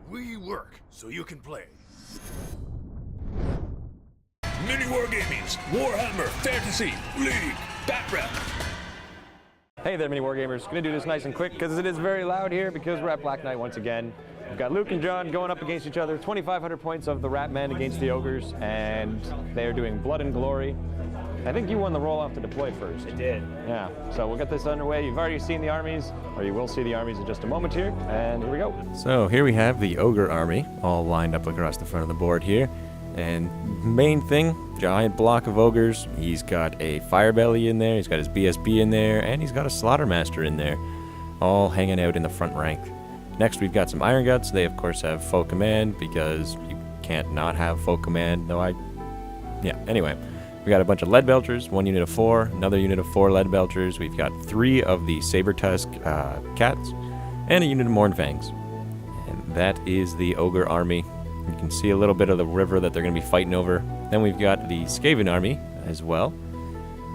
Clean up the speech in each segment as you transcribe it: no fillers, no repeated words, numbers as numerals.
We work so you can play. MiniWarGaming's Warhammer Fantasy League Background. Hey there, MiniWarGamers. Gonna do this nice and quick because it is very loud here because we're at Black Knight once again. We've got Luke and John going up against each other, 2,500 points of the Rat Men against the Ogres, and they are doing Blood and Glory. I think you won the roll-off to deploy first. I did. Yeah, so we'll get this underway. You've already seen the armies, or you will see the armies in just a moment here, and here we go. So here we have the Ogre army, all lined up across the front of the board here. And main thing, giant block of ogres. He's got a Firebelly in there, he's got his BSB in there, and he's got a Slaughtermaster in there, all hanging out in the front rank. Next we've got some Iron Guts. They of course have full command because you can't not have full command, though anyway. We got a bunch of Lead Belchers, 1 unit of 4, another unit of 4 Lead Belchers. We've got 3 of the Saber Tusk Cats, and a unit of Mournfangs. And that is the Ogre army. You can see a little bit of the river that they're going to be fighting over. Then we've got the Skaven army as well.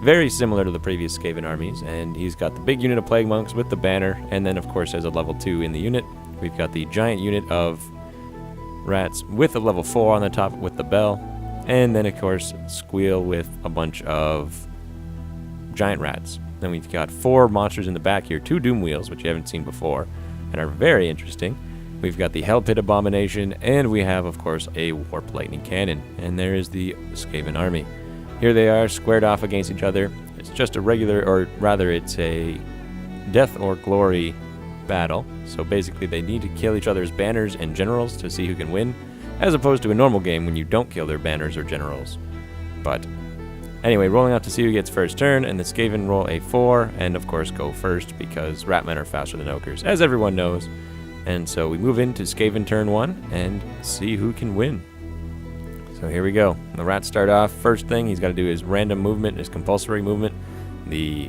Very similar to the previous Skaven armies, and he's got the big unit of Plague Monks with the banner, and then of course as a level 2 in the unit, we've got the giant unit of rats with a level 4 on the top with the bell, and then of course Squeal with a bunch of giant rats. Then we've got 4 monsters in the back here, 2 Doom Wheels, which you haven't seen before, and are very interesting. We've got the Hell Pit Abomination, and we have, of course, a Warp Lightning Cannon. And there is the Skaven army. Here they are, squared off against each other. It's just a regular, or rather, it's a death or glory battle. So basically, they need to kill each other's banners and generals to see who can win, as opposed to a normal game when you don't kill their banners or generals. But anyway, rolling out to see who gets first turn, and the Skaven roll a 4, and of course go first, because Ratmen are faster than Ogres, as everyone knows. And so we move into Skaven turn 1 and see who can win. So here we go. The rats start off. First thing he's got to do is random movement, his compulsory movement. The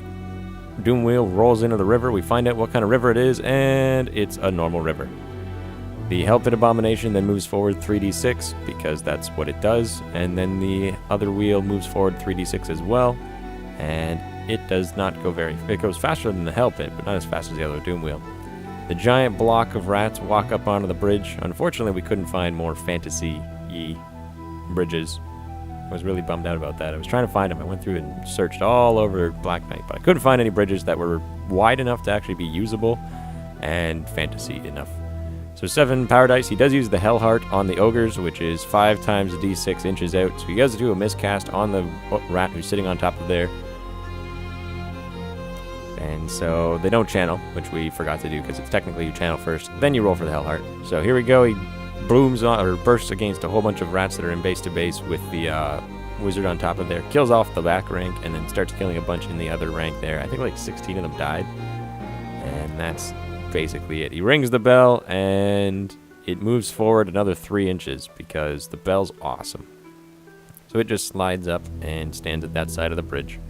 Doom Wheel rolls into the river. We find out what kind of river it is, and it's a normal river. The Hell Pit Abomination then moves forward 3d6 because that's what it does. And then the other wheel moves forward 3d6 as well. And it does not go it goes faster than the Hell Pit, but not as fast as the other Doom Wheel. The giant block of rats walk up onto the bridge. Unfortunately, we couldn't find more fantasy-y bridges. I was really bummed out about that. I was trying to find them. I went through and searched all over Black Knight, but I couldn't find any bridges that were wide enough to actually be usable and fantasy enough. So 7 power dice. He does use the Hell Heart on the Ogres, which is 5 times d6 inches out. So he does do a miscast on the rat who's sitting on top of there. And so they don't channel, which we forgot to do because it's technically you channel first, then you roll for the Hell Heart. So here we go. He bursts against a whole bunch of rats that are in base to base with the wizard on top of there, kills off the back rank, and then starts killing a bunch in the other rank there. I think like 16 of them died. And that's basically it. He rings the bell, and it moves forward another 3 inches because the bell's awesome. So it just slides up and stands at that side of the bridge.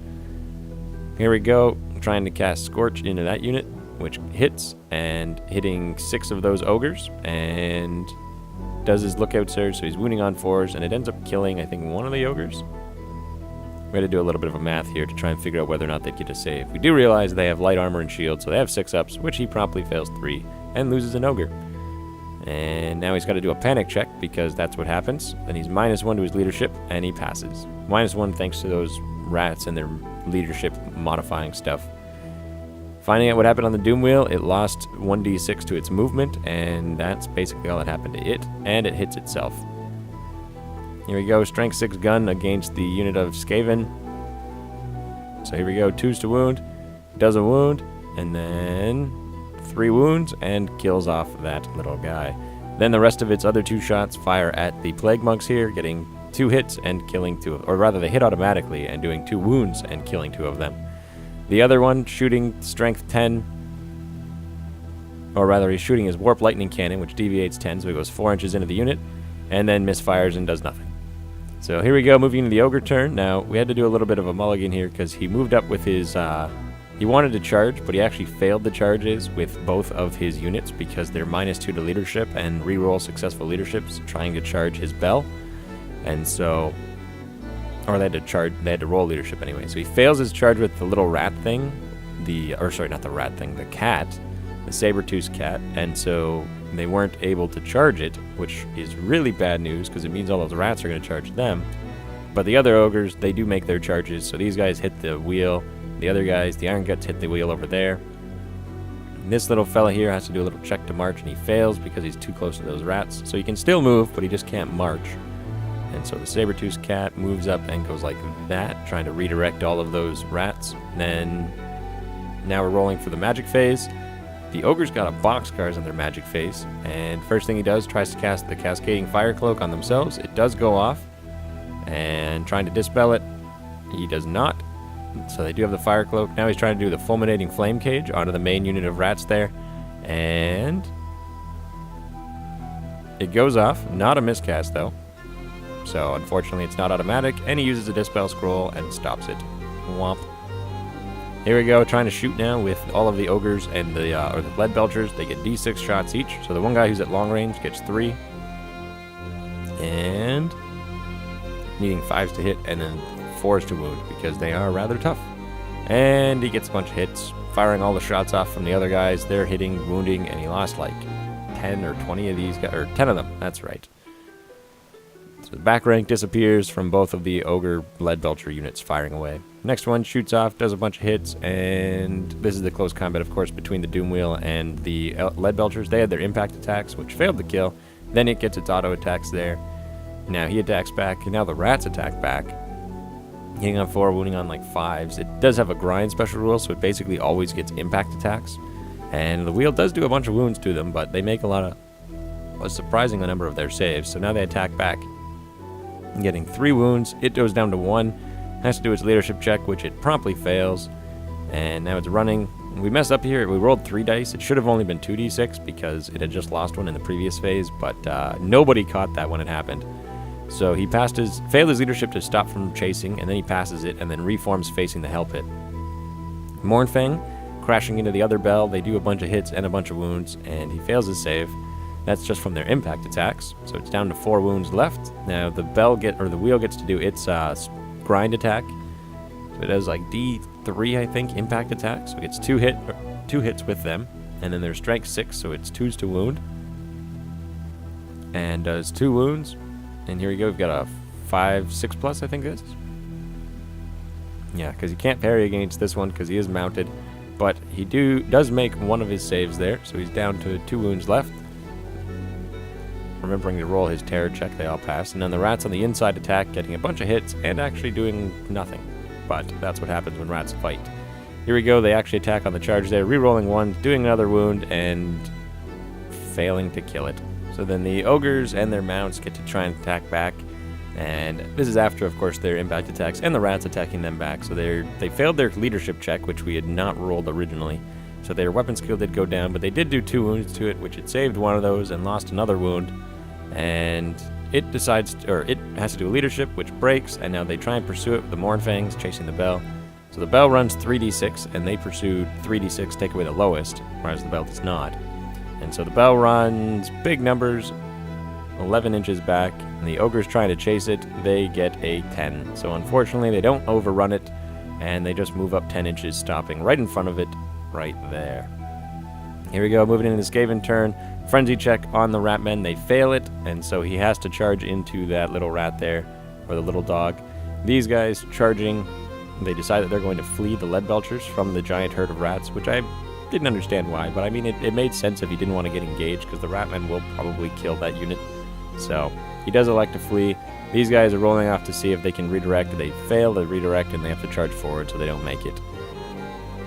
Here we go. I'm trying to cast Scorch into that unit, which hits, and hitting 6 of those ogres, and does his lookout surge, so he's wounding on 4s, and it ends up killing, I think, 1 of the ogres. We had to do a little bit of a math here to try and figure out whether or not they'd get a save. We do realize they have light armor and shield, so they have 6 ups, which he promptly fails 3, and loses an ogre. And now he's got to do a panic check, because that's what happens. Then he's -1 to his leadership, and he passes. -1 thanks to those rats and their leadership modifying stuff. Finding out what happened on the Doom Wheel, it lost 1d6 to its movement, and that's basically all that happened to it, and it hits itself. Here we go, Strength 6 gun against the unit of Skaven. So here we go, 2s to wound, does a wound, and then 3 wounds, and kills off that little guy. Then the rest of its other 2 shots fire at the Plague Monks here, getting 2 hits and killing 2, or rather they hit automatically and doing 2 wounds and killing 2 of them. The other one shooting strength 10, or rather he's shooting his Warp Lightning Cannon, which deviates 10, so he goes 4 inches into the unit, and then misfires and does nothing. So here we go, moving to the Ogre turn. Now, we had to do a little bit of a mulligan here because he moved up with his, he wanted to charge, but he actually failed the charges with both of his units because they're -2 to leadership and reroll successful leaderships trying to charge his bell. And so, or they had to roll leadership anyway. So he fails his charge with the little rat thing, the cat, the saber-toothed cat, and so they weren't able to charge it, which is really bad news because it means all those rats are going to charge them. But the other ogres, they do make their charges, so these guys hit the wheel. The other guys, the Iron Guts, hit the wheel over there. And this little fella here has to do a little check to march, and he fails because he's too close to those rats. So he can still move, but he just can't march. And so the saber-toothed cat moves up and goes like that, trying to redirect all of those rats. Then, now we're rolling for the magic phase. The ogre's got a boxcars on their magic phase, and first thing he does, tries to cast the cascading fire cloak on themselves. It does go off, and trying to dispel it, he does not. So they do have the fire cloak. Now he's trying to do the fulminating flame cage onto the main unit of rats there, and it goes off. Not a miscast though. So unfortunately it's not automatic, and he uses a dispel scroll and stops it. Womp. Here we go, trying to shoot now with all of the ogres and the lead belchers. They get D6 shots each. So the one guy who's at long range gets 3, and needing 5s to hit, and then 4s to wound because they are rather tough. And he gets a bunch of hits, firing all the shots off from the other guys. They're hitting, wounding, and he lost like 10 or 20 of these guys, or 10 of them. That's right. So the back rank disappears from both of the ogre lead belcher units firing away. Next one shoots off, does a bunch of hits, and this is the close combat, of course, between the Doom Wheel and the lead belchers. They had their impact attacks, which failed to kill. Then it gets its auto attacks there. Now he attacks back, and now the rats attack back. Hitting on 4, wounding on like 5s. It does have a grind special rule, so it basically always gets impact attacks. And the wheel does do a bunch of wounds to them, but they make a surprising number of their saves. So now they attack back, getting 3 wounds. It goes down to 1. Has to do its leadership check, which it promptly fails. And now it's running. We messed up here. We rolled 3 dice. It should have only been 2d6 because it had just lost one in the previous phase, but nobody caught that when it happened. So he failed his leadership to stop from chasing, and then he passes it, and then reforms facing the hell pit. Mournfang crashing into the other bell. They do a bunch of hits and a bunch of wounds, and he fails his save. That's just from their impact attacks, so it's down to 4 wounds left. Now the wheel gets to do its grind attack. So it does like D3, I think, impact attack. So it gets 2 hits with them, and then there's strength 6, so it's 2s to wound, and does 2 wounds. And here we go, we've got a 5, 6 plus, I think this is. Yeah, because he can't parry against this one because he is mounted. But he does make one of his saves there, so he's down to 2 wounds left. Remembering to roll his terror check, they all pass. And then the rats on the inside attack, getting a bunch of hits and actually doing nothing. But that's what happens when rats fight. Here we go, they actually attack on the charge there, re-rolling 1, doing another wound, and failing to kill it. So then the ogres and their mounts get to try and attack back, and this is after, of course, their impact attacks and the rats attacking them back. So they failed their leadership check, which we had not rolled originally. So their weapon skill did go down, but they did do 2 wounds to it, which it saved one of those and lost another wound. And it it has to do a leadership, which breaks, and now they try and pursue it with the Mournfangs chasing the bell. So the bell runs 3d6, and they pursued 3d6, take away the lowest, whereas the bell does not. And so the bell runs big numbers, 11 inches back, and the ogre's trying to chase it. They get a 10. So unfortunately, they don't overrun it, and they just move up 10 inches, stopping right in front of it, right there. Here we go, moving into the Skaven turn. Frenzy check on the Ratmen. They fail it, and so he has to charge into that little rat there, or the little dog. These guys charging, they decide that they're going to flee the lead belchers from the giant herd of rats, which I didn't understand why, but I mean, it made sense if he didn't want to get engaged, because the Ratmen will probably kill that unit. So he does elect to flee. These guys are rolling off to see if they can redirect. They fail to redirect, and they have to charge forward, so they don't make it.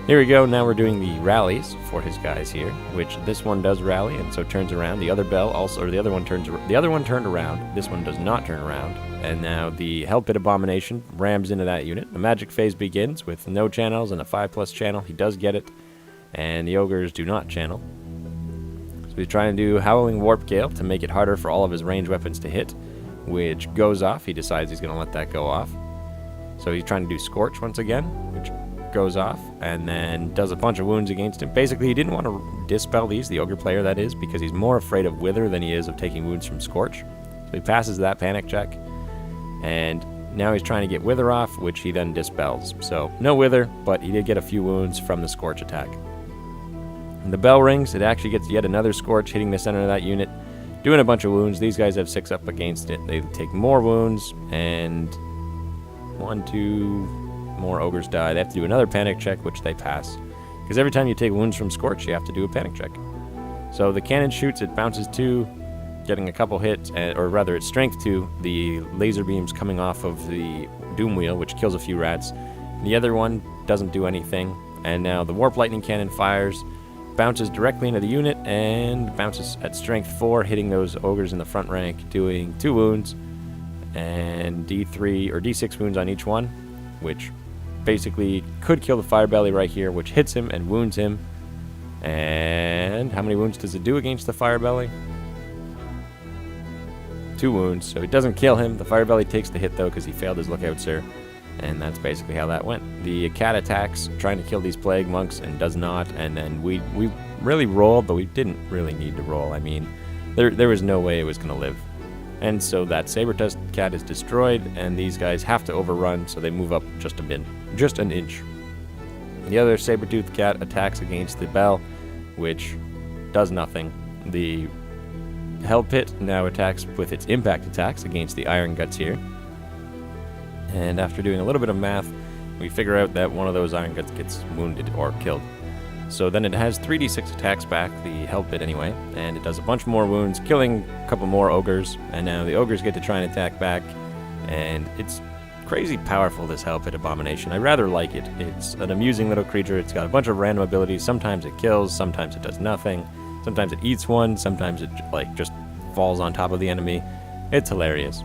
Here we go. Now we're doing the rallies for his guys here, which this one does rally, and so turns around. The other bell also, or the other one turned around. This one does not turn around. And now the Hell Pit Abomination rams into that unit. The magic phase begins with no channels and a 5+ channel. He does get it. And the ogres do not channel. So he's trying to do Howling Warp Gale to make it harder for all of his ranged weapons to hit, which goes off. He decides he's going to let that go off. So he's trying to do Scorch once again, which goes off, and then does a bunch of wounds against him. Basically, he didn't want to dispel these, the ogre player that is, because he's more afraid of Wither than he is of taking wounds from Scorch. So he passes that panic check, and now he's trying to get Wither off, which he then dispels. So no Wither, but he did get a few wounds from the Scorch attack. And the bell rings. It actually gets yet another Scorch hitting the center of that unit, doing a bunch of wounds. These guys have 6 up against it. They take more wounds, and 1, 2 more Ogres die. They have to do another panic check, which they pass. Because every time you take wounds from Scorch, you have to do a panic check. So the cannon shoots, it bounces 2, getting a couple hits, or rather it's strength 2, the laser beams coming off of the Doom Wheel, which kills a few rats. The other one doesn't do anything, and now the Warp Lightning Cannon fires, bounces directly into the unit, and bounces at strength 4, hitting those Ogres in the front rank, doing 2 wounds, and D3 or D6 wounds on each one, which basically could kill the Fire Belly right here, which hits him and wounds him. And how many wounds does it do against the Fire Belly? 2 wounds, so it doesn't kill him. The Fire Belly takes the hit though because he failed his Lookout Sir, and that's basically how that went. The cat attacks, trying to kill these Plague Monks, and does not, and then we really rolled, but we didn't really need to roll. I mean, there was no way it was going to live. And so that Saber-Tusked Cat is destroyed, and these guys have to overrun, so they move up just a bit, just an inch. The other Saber-Toothed Cat attacks against the bell, which does nothing. The Hell Pit now attacks with its impact attacks against the Iron Guts here. And after doing a little bit of math, we figure out that one of those Iron Guts gets wounded or killed. So then it has 3d6 attacks back, the Hell Pit anyway, and it does a bunch more wounds, killing a couple more Ogres, and now the Ogres get to try and attack back, and it's crazy powerful, this Hell Pit Abomination. I rather like it. It's an amusing little creature. It's got a bunch of random abilities. Sometimes it kills, sometimes it does nothing, sometimes it eats one, sometimes it just falls on top of the enemy. It's hilarious.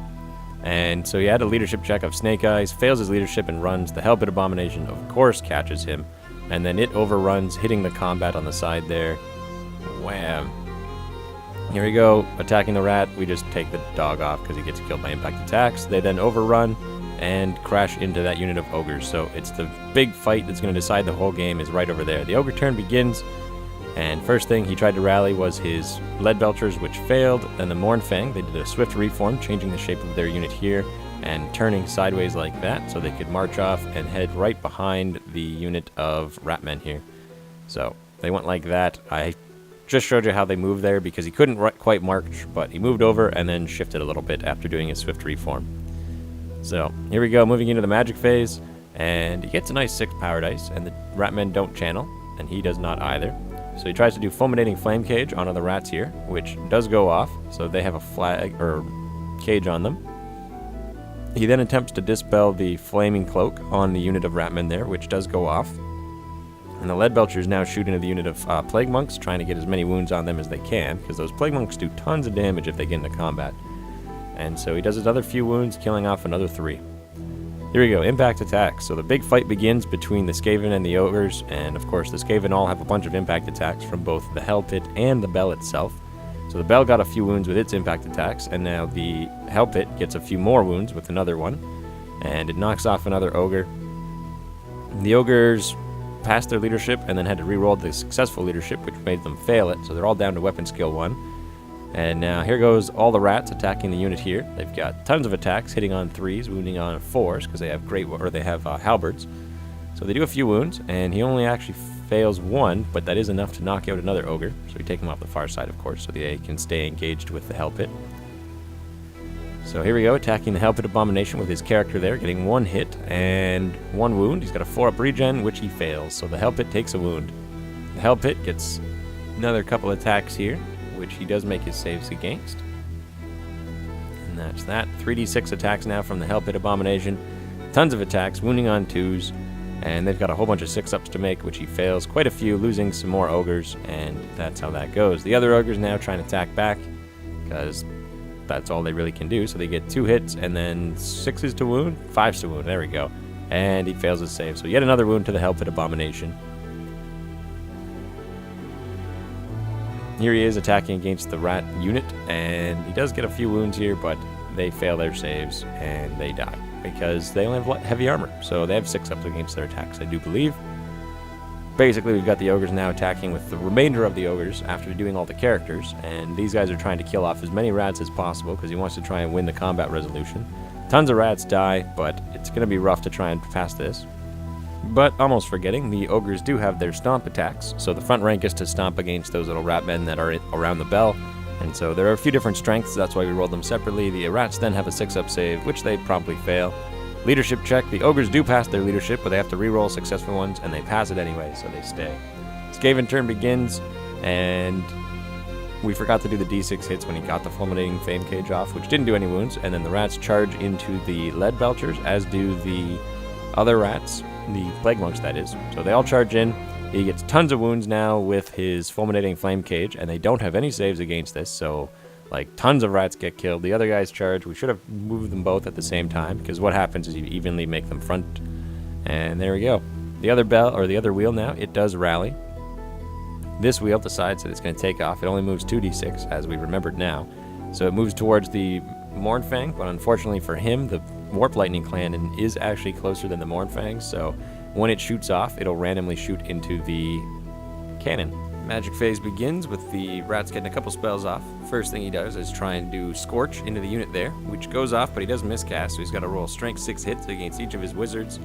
And so he had a leadership check of Snake Eyes, fails his leadership and runs. The Hell Pit Abomination, of course, catches him, and then it overruns, hitting the combat on the side there. Wham. Here we go, attacking the rat. We just take the dog off because he gets killed by impact attacks. They then overrun and crash into that unit of Ogres. So it's the big fight that's going to decide the whole game is right over there. The Ogre turn begins, and first thing he tried to rally was his Lead Belchers, which failed. Then the Mournfang, they did a swift reform, changing the shape of their unit here and turning sideways like that so they could march off and head right behind the unit of Ratmen here. So they went like that. I just showed you how they moved there because he couldn't quite march, but he moved over and then shifted a little bit after doing his swift reform. So here we go, moving into the magic phase, and he gets a nice 6 power dice, and the Ratmen don't channel, and he does not either. So he tries to do Fulminating Flame Cage onto the rats here, which does go off, so they have a flag or cage on them. He then attempts to dispel the Flaming Cloak on the unit of Ratmen there, which does go off. And the Lead Belchers now shoot into the unit of Plague Monks, trying to get as many wounds on them as they can, because those Plague Monks do tons of damage if they get into combat. And so he does his other few wounds, killing off another 3. Here we go, impact attacks. So the big fight begins between the Skaven and the Ogres, and of course the Skaven all have a bunch of impact attacks from both the Hell Pit and the Bell itself. So the Bell got a few wounds with its impact attacks, and now the Hell Pit gets a few more wounds with another one, and it knocks off another Ogre. The Ogres passed their leadership and then had to re-roll the successful leadership, which made them fail it, so they're all down to weapon skill 1. And now here goes all the rats attacking the unit here. They've got tons of attacks, hitting on 3s, wounding on 4s, because they have halberds. So they do a few wounds, and he only actually fails 1, but that is enough to knock out another Ogre. So we take him off the far side, of course, so they can stay engaged with the Hell Pit. So here we go, attacking the Hell Pit Abomination with his character there, getting 1 hit and 1 wound. He's got a 4-up regen, which he fails, so the Hell Pit takes a wound. The Hell Pit gets another couple attacks here, which he does make his saves against. And that's that. 3d6 attacks now from the Hell Pit Abomination. Tons of attacks, wounding on 2s, and they've got a whole bunch of 6-ups to make, which he fails. Quite a few, losing some more Ogres, and that's how that goes. The other Ogres now trying to attack back, because that's all they really can do. So they get 2 hits, and then 6s to wound, 5s to wound. There we go. And he fails his save. So yet another wound to the Hell Pit Abomination. Here he is attacking against the rat unit, and he does get a few wounds here, but they fail their saves, and they die, because they only have heavy armor, so they have 6-ups against their attacks, I do believe. Basically, we've got the Ogres now attacking with the remainder of the Ogres after doing all the characters, and these guys are trying to kill off as many rats as possible, because he wants to try and win the combat resolution. Tons of rats die, but it's going to be rough to try and pass this. But almost forgetting, the ogres do have their stomp attacks, so the front rank is to stomp against those little rat men that are around the bell. And so there are a few different strengths, that's why we rolled them separately. The rats then have a 6-up save, which they promptly fail. Leadership check, the ogres do pass their leadership, but they have to re-roll successful ones, and they pass it anyway, so they stay. Skaven turn begins, and we forgot to do the d6 hits when he got the fulminating flame cage off, which didn't do any wounds, and then the rats charge into the lead belchers, as do the other rats, the plague monks that is. So they all charge in. He gets tons of wounds now with his fulminating flame cage, and they don't have any saves against this, so like tons of rats get killed. The other guys charge. We should have moved them both at the same time, because what happens is you evenly make them front, and there we go. The other bell, or the other wheel now, it does rally. This wheel decides that it's going to take off. It only moves 2d6, as we remembered now. So it moves towards the Mournfang, but unfortunately for him, the Warp Lightning Cannon is actually closer than the Mournfang, so when it shoots off, it'll randomly shoot into the cannon. Magic phase begins with the rats getting a couple spells off. First thing he does is try and do Scorch into the unit there, which goes off, but he does miscast, so he's got to roll Strength 6 hits against each of his wizards.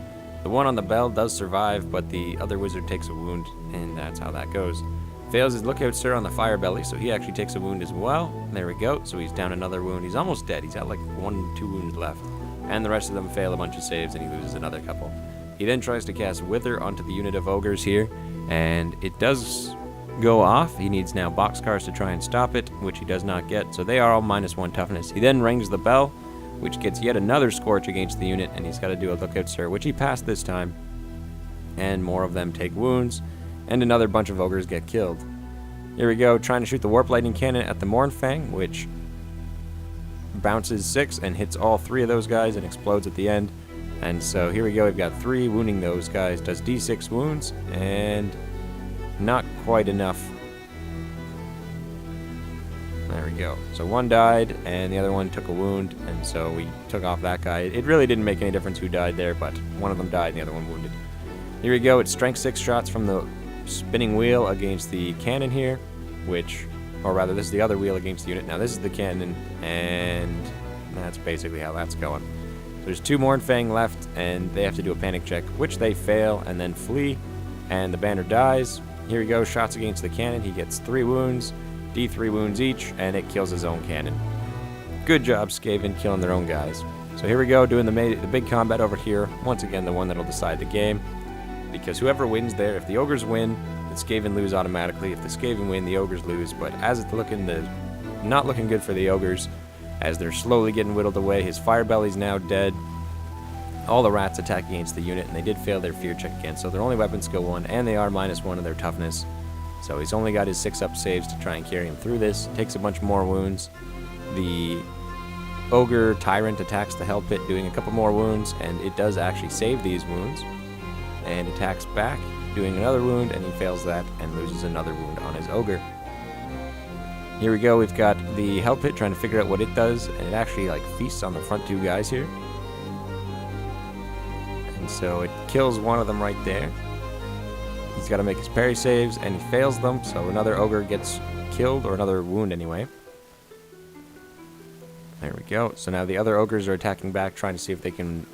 The one on the bell does survive, but the other wizard takes a wound, and that's how that goes. Fails his Lookout Sir on the fire belly, so he actually takes a wound as well. There we go, so he's down another wound. He's almost dead. He's got like 1-2 wounds left. And the rest of them fail a bunch of saves, and he loses another couple. He then tries to cast Wither onto the unit of ogres here, and it does go off. He needs now boxcars to try and stop it, which he does not get, so they are all -1 toughness. He then rings the bell, which gets yet another Scorch against the unit, and he's got to do a Lookout Sir, which he passed this time. And more of them take wounds, and another bunch of ogres get killed. Here we go, trying to shoot the Warp Lightning Cannon at the Mournfang, which bounces 6 and hits all 3 of those guys and explodes at the end. And so here we go, we've got 3 wounding those guys, does d6 wounds, and not quite enough. There we go. So one died, and the other one took a wound, and so we took off that guy. It really didn't make any difference who died there, but one of them died and the other one wounded. Here we go, it's strength 6 shots from the spinning wheel against the cannon here, which, or rather this is the other wheel against the unit. Now this is the cannon, and that's basically how that's going. There's 2 Mournfang left, and they have to do a panic check, which they fail, and then flee, and the banner dies. Here we go, shots against the cannon. He gets 3 wounds, d3 wounds each, and it kills his own cannon. Good job, Skaven, killing their own guys. So here we go, doing the big combat over here. Once again, the one that'll decide the game, because whoever wins there, if the ogres win, the Skaven lose automatically. If the Skaven win, the ogres lose. But as it's not looking good for the ogres, as they're slowly getting whittled away. His fire belly's now dead. All the rats attack against the unit, and they did fail their fear check again, so they're only weapon skill 1, and they are -1 of their toughness. So he's only got his 6-up saves to try and carry him through this. Takes a bunch more wounds. The ogre tyrant attacks the hell pit, doing a couple more wounds, and it does actually save these wounds. And attacks back, doing another wound, and he fails that and loses another wound on his ogre. Here we go, we've got the hell pit trying to figure out what it does, and it actually like feasts on the front 2 guys here. And so it kills one of them right there. He's got to make his parry saves, and he fails them, so another ogre gets killed, or another wound anyway. There we go. So now the other ogres are attacking back, trying to see if they can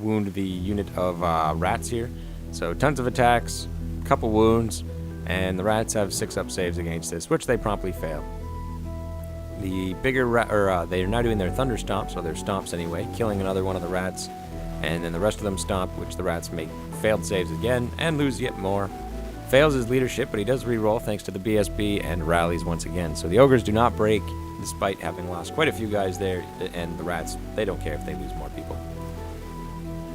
wound the unit of rats here. So tons of attacks, couple wounds, and the rats have 6-up saves against this, which they promptly fail. The bigger they are now doing their thunder stomps, or their stomps anyway, killing another one of the rats, and then the rest of them stomp, which the rats make failed saves again and lose yet more. Fails his leadership, but he does re-roll thanks to the BSB and rallies once again. So the ogres do not break, despite having lost quite a few guys there, and the rats, they don't care if they lose more people.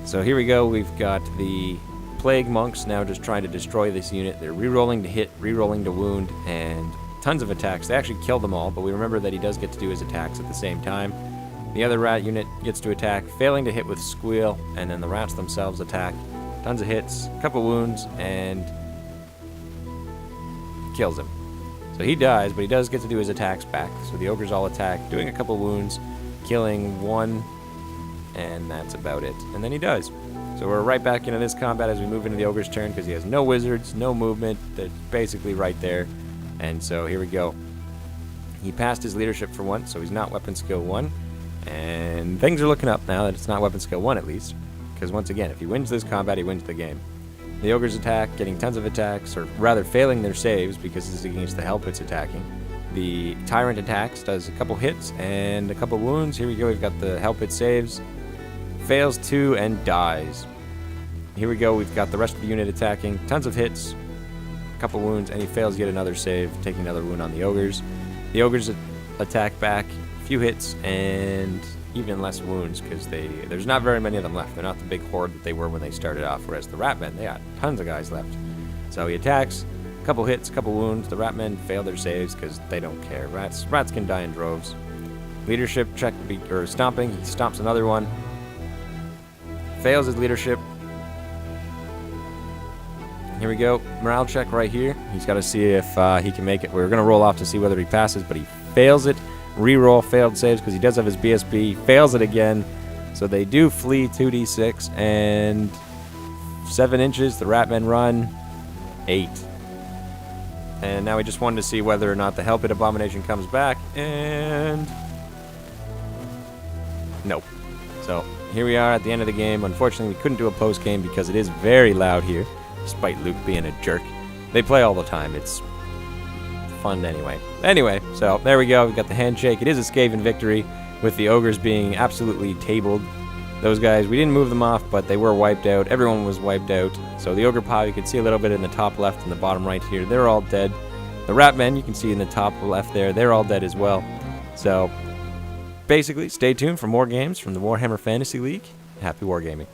So here we go, we've got the plague monks now just trying to destroy this unit. They're re-rolling to hit, re-rolling to wound, and tons of attacks. They actually kill them all, but we remember that he does get to do his attacks at the same time. The other rat unit gets to attack, failing to hit with squeal, and then the rats themselves attack. Tons of hits, a couple wounds, and kills him. So he dies, but he does get to do his attacks back. So the ogres all attack, doing a couple wounds, killing one, and that's about it. And then he dies. So we're right back into this combat as we move into the ogre's turn, because he has no wizards, no movement. They're basically right there. And so here we go. He passed his leadership for once, so he's not weapon skill 1. And things are looking up now that it's not weapon skill 1 at least, because once again, if he wins this combat, he wins the game. The Ogres attack, getting tons of attacks, or rather failing their saves because this is against the Hellpits attacking. The Tyrant attacks, does a couple hits and a couple wounds. Here we go, we've got the Hellpit saves. Fails 2 and dies. Here we go, we've got the rest of the unit attacking, tons of hits, a couple wounds, and he fails yet another save, taking another wound on the Ogres. The Ogres attack back, a few hits, and even less wounds, because there's not very many of them left. They're not the big horde that they were when they started off, whereas the Ratmen, they got tons of guys left. So he attacks, a couple hits, a couple wounds. The Ratmen fail their saves because they don't care. Rats can die in droves. Leadership check, or stomping, he stomps another one. Fails his leadership. Here we go, morale check right here. He's got to see if he can make it. We're going to roll off to see whether he passes, but he fails it. Reroll failed saves because he does have his BSB. Fails it again. So they do flee 2d6 and 7 inches. The Ratmen run 8. And now we just wanted to see whether or not the Hellpit Abomination comes back. And nope. So here we are at the end of the game. Unfortunately, we couldn't do a post game because it is very loud here, despite Luke being a jerk. They play all the time. It's fun anyway. Anyway, so there we go. We got the handshake. It is a Skaven victory, with the Ogres being absolutely tabled. Those guys, we didn't move them off, but they were wiped out. Everyone was wiped out. So the Ogre pile, you can see a little bit in the top left and the bottom right here. They're all dead. The Ratmen, you can see in the top left there, they're all dead as well. So basically, stay tuned for more games from the Warhammer Fantasy League. Happy wargaming.